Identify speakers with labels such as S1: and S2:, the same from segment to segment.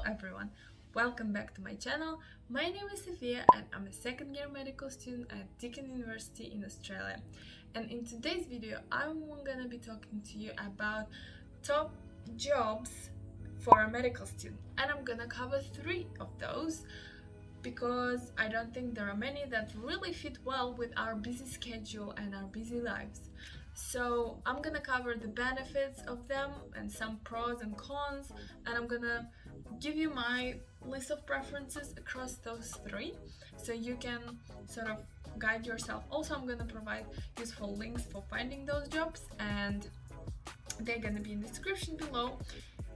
S1: everyone, welcome back to my channel. My name is Sofia and I'm a second year medical student at Deakin University in Australia. And in today's video, I'm gonna be talking to you about top jobs for a medical student. And I'm gonna cover 3 of those because I don't think there are many that really fit well with our busy schedule and our busy lives. So I'm gonna cover the benefits of them and some pros and cons, and I'm gonna give you my list of preferences across those 3 so you can sort of guide yourself. Also, I'm gonna provide useful links for finding those jobs, and they're gonna be in the description below.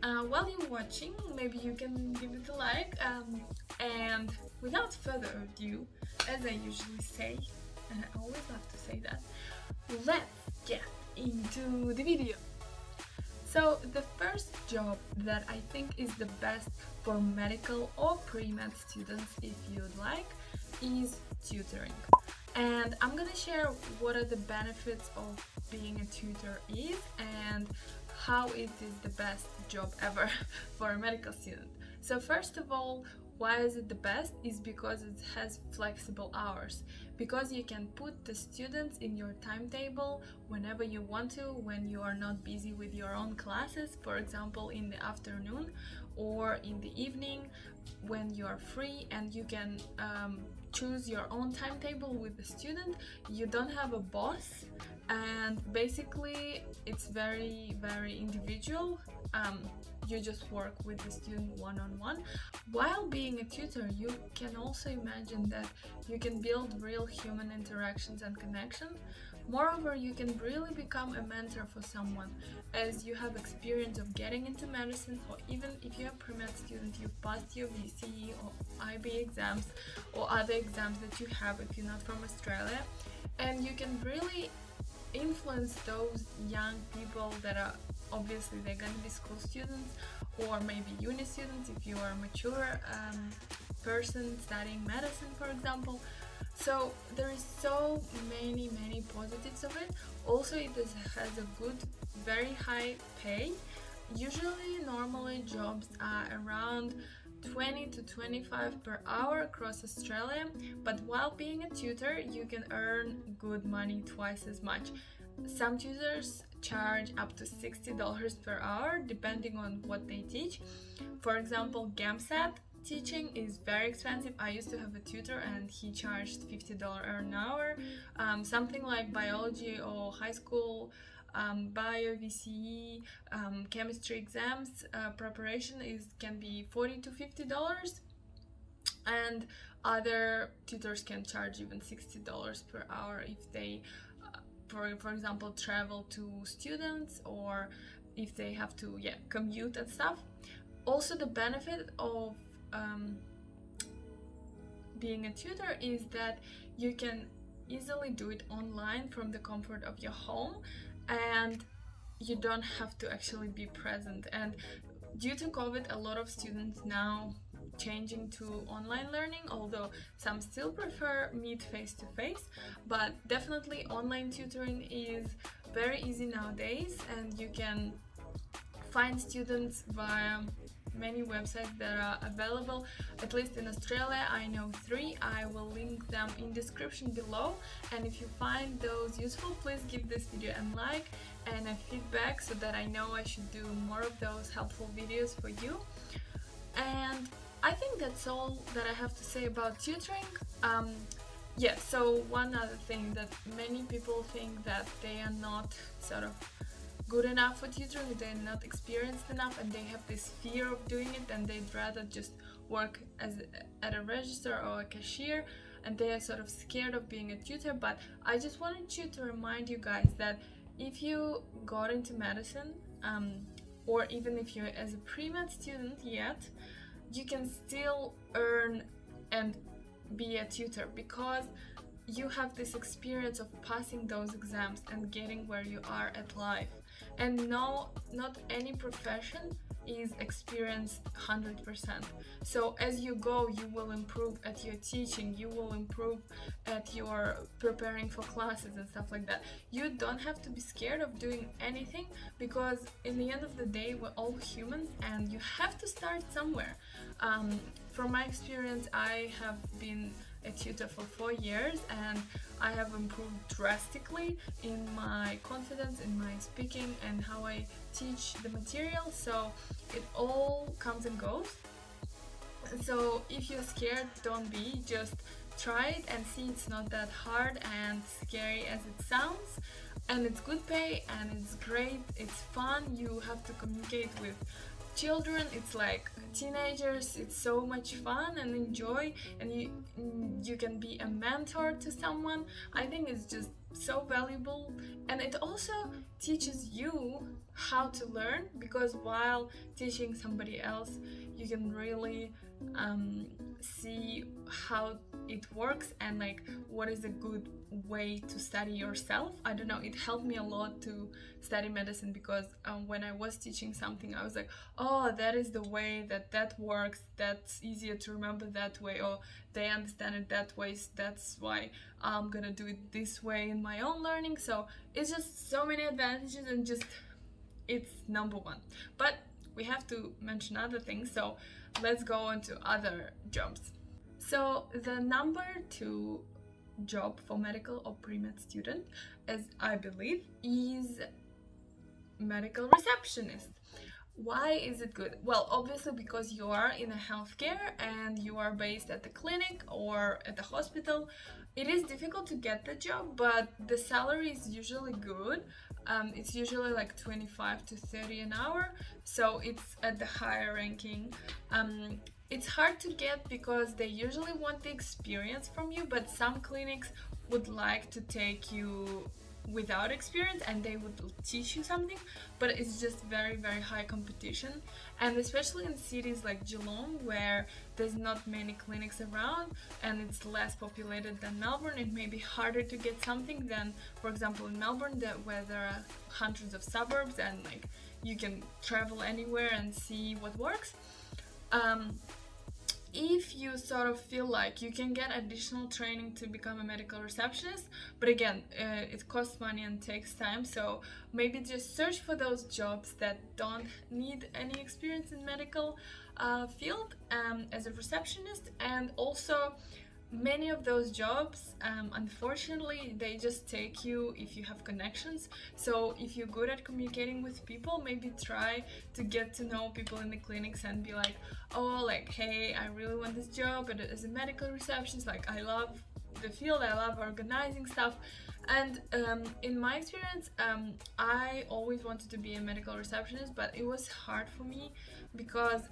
S1: While you're watching, maybe you can give it a like, and without further ado, as I usually say, and I always love to say that, let's get into the video. So the first job that I think is the best for medical or pre-med students, if you'd like, is tutoring. And I'm gonna share what are the benefits of being a tutor is and how it is the best job ever for a medical student. So first of all, why is it the best? Is because it has flexible hours. Because you can put the students in your timetable whenever you want to, when you are not busy with your own classes, for example in the afternoon or in the evening when you are free, and you can choose your own timetable with the student. You don't have a boss, and basically it's very individual. You just work with the student one-on-one. While being a tutor, you can also imagine that you can build real human interactions and connections. Moreover, you can really become a mentor for someone, as you have experience of getting into medicine, or even if you're a pre-med student, you've passed your VCE or IB exams or other exams that you have if you're not from Australia, and you can really influence those young people that are obviously they're going to be school students or maybe uni students if you are a mature person studying medicine, for example. So there is so many positives of it. Also, it has a good, very high pay. Usually, normally jobs are around 20 to 25 per hour across Australia, but while being a tutor, you can earn good money, twice as much. Some tutors charge up to $60 per hour depending on what they teach. For example, GAMSAT teaching is very expensive. I used to have a tutor and he charged $50 an hour. Something like biology or high school bio, VCE, chemistry exams preparation can be $40 to $50, and other tutors can charge even $60 per hour if they for example travel to students, or if they have to commute and stuff. Also, the benefit of being a tutor is that you can easily do it online from the comfort of your home, and you don't have to actually be present. And due to COVID, a lot of students now changing to online learning, although some still prefer meet face-to-face, but definitely online tutoring is very easy nowadays, and you can find students via many websites that are available. At least in Australia, I know 3. I will link them in description below, and if you find those useful, please give this video a like and a feedback so that I know I should do more of those helpful videos for you. And I think that's all that I have to say about tutoring. So one other thing, that many people think that they are not sort of good enough for tutoring, they're not experienced enough, and they have this fear of doing it, and they'd rather just work at a register or a cashier, and they are sort of scared of being a tutor. But I just wanted to remind you guys that if you got into medicine, or even if you're as a pre-med student yet, you can still earn and be a tutor, because you have this experience of passing those exams and getting where you are at life. And no, not any profession is experienced 100%. So as you go, you will improve at your teaching, you will improve at your preparing for classes and stuff like that. You don't have to be scared of doing anything, because in the end of the day, we're all humans and you have to start somewhere. From my experience, I have been a tutor for 4 years, and I have improved drastically in my confidence, in my speaking, and how I teach the material. So it all comes and goes. So if you're scared, don't be, just try it and see it's not that hard and scary as it sounds. And it's good pay and it's great, it's fun. You have to communicate with children, it's like teenagers, it's so much fun and enjoy, and you can be a mentor to someone. I think it's just so valuable, and it also teaches you how to learn, because while teaching somebody else you can really see how it works and like what is a good way to study yourself. I don't know, it helped me a lot to study medicine, because when I was teaching something I was like, oh, that is the way that works, that's easier to remember that way, or they understand it that way, so that's why I'm gonna do it this way in my own learning. So it's just so many advantages, and just it's number one. But we have to mention other things, so let's go on to other jobs. So the number 2 job for medical or pre-med student, as I believe, is medical receptionist. Why is it good? Well, obviously because you are in a healthcare and you are based at the clinic or at the hospital. It is difficult to get the job, but the salary is usually good. It's usually like 25 to 30 an hour, so it's at the higher ranking. It's hard to get because they usually want the experience from you, but some clinics would like to take you without experience and they would teach you something, but it's just very, very high competition. And especially in cities like Geelong, where there's not many clinics around and it's less populated than Melbourne, it may be harder to get something than, for example, in Melbourne, where there are hundreds of suburbs and like you can travel anywhere and see what works. If you sort of feel like you can get additional training to become a medical receptionist, but again, it costs money and takes time, so maybe just search for those jobs that don't need any experience in medical field as a receptionist. And also many of those jobs, unfortunately, they just take you if you have connections. So if you're good at communicating with people, maybe try to get to know people in the clinics and be like, oh, like, hey, I really want this job as a medical receptionist, like I love the field, I love organizing stuff. And in my experience, I always wanted to be a medical receptionist, but it was hard for me because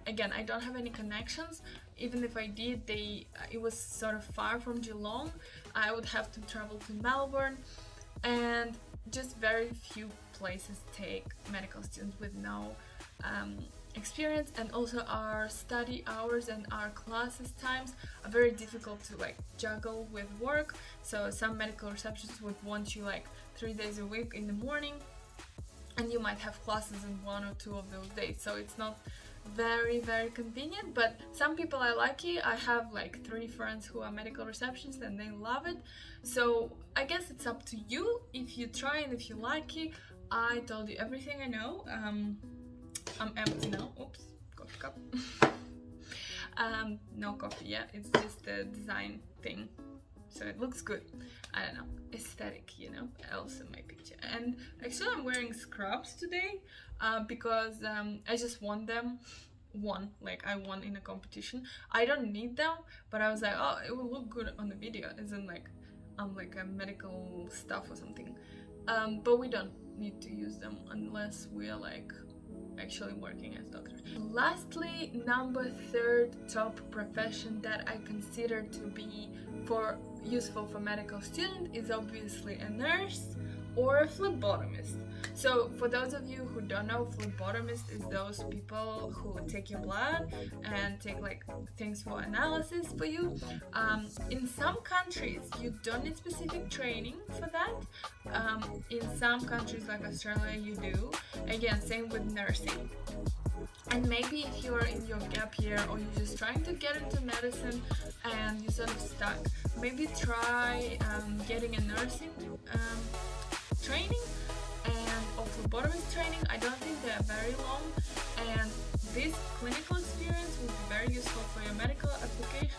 S1: again, I don't have any connections. Even if I did, it was sort of far from Geelong. I would have to travel to Melbourne, and just very few places take medical students with no experience. And also our study hours and our classes times are very difficult to like juggle with work. So some medical receptionists would want you like 3 days a week in the morning, and you might have classes in 1 or 2 of those days, so it's not very, very convenient. But some people are lucky. I have like 3 friends who are medical receptionists and they love it. So I guess it's up to you if you try and if you like it. I told you everything I know. I'm empty now. Oops, coffee cup. No coffee yet, it's just a design thing, so it looks good. I don't know, aesthetic, you know. Also my picture. And actually I'm wearing scrubs today because I just won them. I won in a competition. I don't need them, but I was like, oh, it will look good on the video, as in like I'm like a medical stuff or something. But we don't need to use them unless we're like actually working as doctors. Lastly, number 3rd top profession that I consider to be useful for medical student is obviously a nurse or a phlebotomist. So for those of you who don't know, phlebotomist is those people who take your blood and take like things for analysis for you. In some countries you don't need specific training for that. In some countries like Australia you do. Again, same with nursing. And maybe if you are in your gap year or you're just trying to get into medicine and you're sort of stuck, maybe try getting a nursing training or phlebotomist training. I don't think they are very long, and this clinical experience will be for your medical application,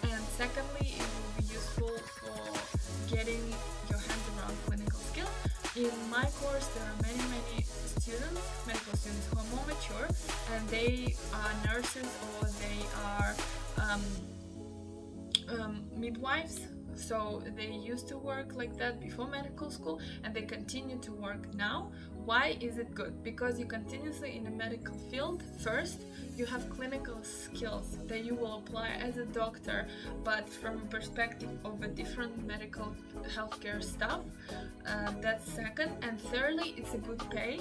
S1: and secondly, it will be useful for getting your hands around clinical skill. In my course, there are many students, medical students, who are more mature, and they are nurses or they are midwives. So they used to work like that before medical school, and they continue to work now. Why is it good? Because you continuously in the medical field, first you have clinical skills that you will apply as a doctor, but from a perspective of a different medical healthcare stuff. That's second. And thirdly, it's a good pay.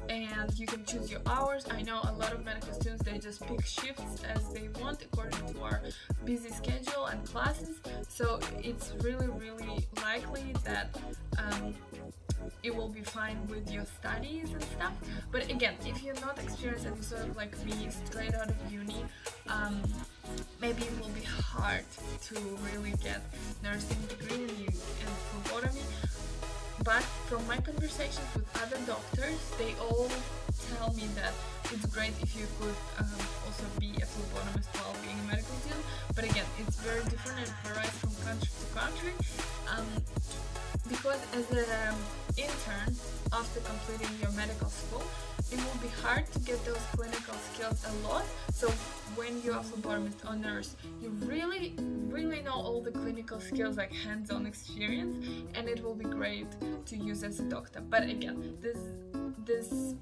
S1: And you can choose your hours. I know a lot of medical students, they just pick shifts as they want according to our busy schedule and classes. So it's really likely that it will be fine with your studies and stuff. But again, if you're not experienced and sort of like me, straight out of uni, maybe it will be hard to really get nursing degree and phlebotomy. But from my conversations with other doctors, they all tell me that it's great if you could also be a phlebotomist while being a medical student. But again, it's very different and varies from country to country. Because as an intern, after completing your medical school, it will be hard to get those clinical skills a lot. So when you are a phlebotomist or nurse, you really know all the clinical skills, like hands-on experience, and it will be great to use as a doctor. But again, this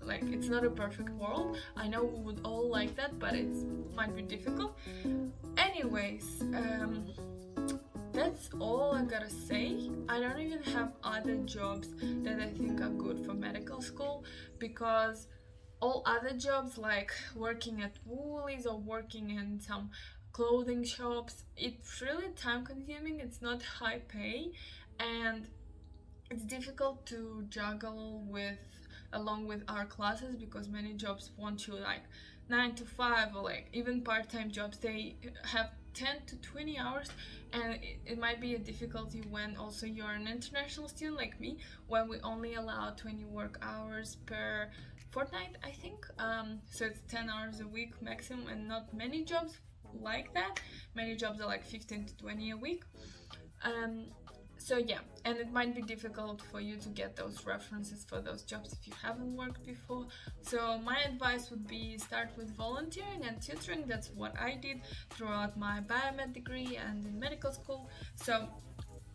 S1: like, it's not a perfect world. I know we would all like that, but it might be difficult. Anyways, that's all I gotta say. I don't even have other jobs that I think are good for medical school, because all other jobs like working at Woolies or working in some clothing shops, it's really time consuming, it's not high pay, and it's difficult to juggle along with our classes, because many jobs want you like 9 to 5, or like even part-time jobs, they have 10 to 20 hours, and it might be a difficulty when also you're an international student like me, when we only allow 20 work hours per fortnight, I think. So it's 10 hours a week maximum, and not many jobs like that. Many jobs are like 15 to 20 a week. So yeah, and it might be difficult for you to get those references for those jobs if you haven't worked before. So my advice would be start with volunteering and tutoring. That's what I did throughout my biomed degree and in medical school. So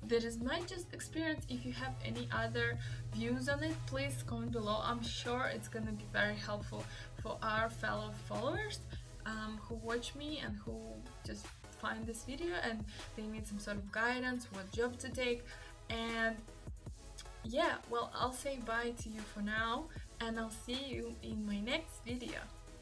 S1: that is my just experience. If you have any other views on it, please comment below. I'm sure it's gonna be very helpful for our fellow followers who watch me and who just find this video and they need some sort of guidance, what job to take. And yeah, well, I'll say bye to you for now, and I'll see you in my next video.